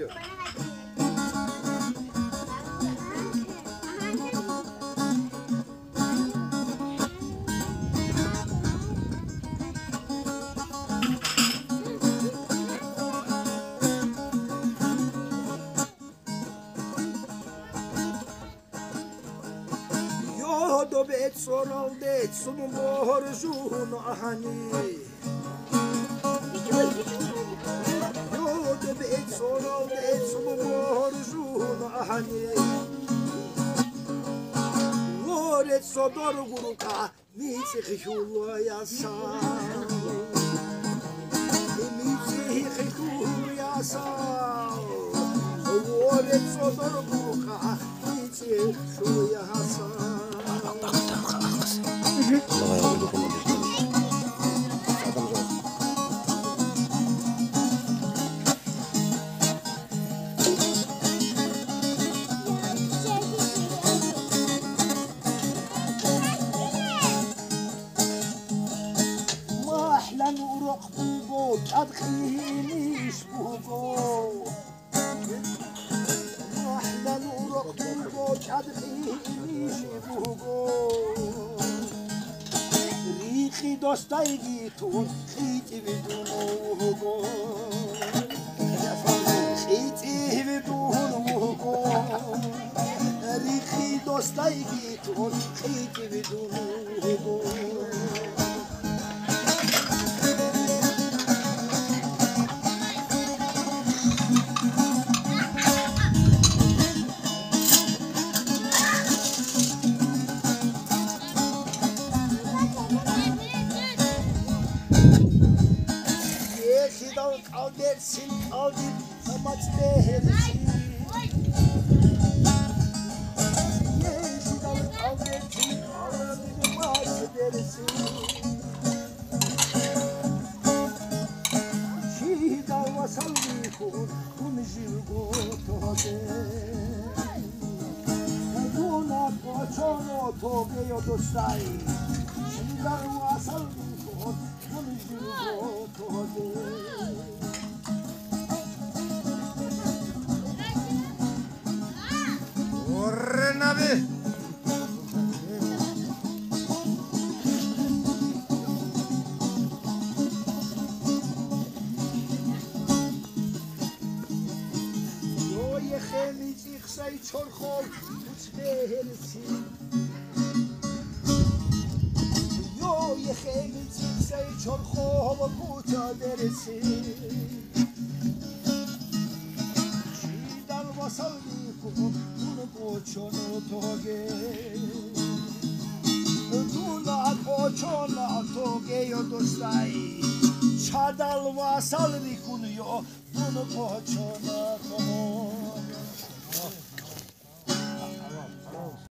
gidiyor. Dobet soral det sunu borjun ahani Yo dobet soral det sunu borjun ahani Loret sodor guruka mitsi khulu yasa Mitsi khulu yasa Loret sodor guruka mitsi khulu yasa أدخلينيش بوقو أحلى نورك بوقوك أدخلينيش بوقو ريخي دوستايجيتون خيتي بدون وقو خيتي بدون وقو ريخي دوستايجيتون خيتي بدون وقو Dersin aldım amaç değersin Yeşil alıp al dersin aldım amaç dersin Şehit almasal bir kur kumjil gotode Duna koçono togeyo dostay Şehit almasal bir kur kumjil gotode Abi. Yo yexemiz ixsay çorxol uçversi Yo yexemiz ixsay çorxol uçversi Şidal vasal bikum Pochono toge Duna pochono toge yo dostay Çadal vasal rikunuyo Duna pochono toge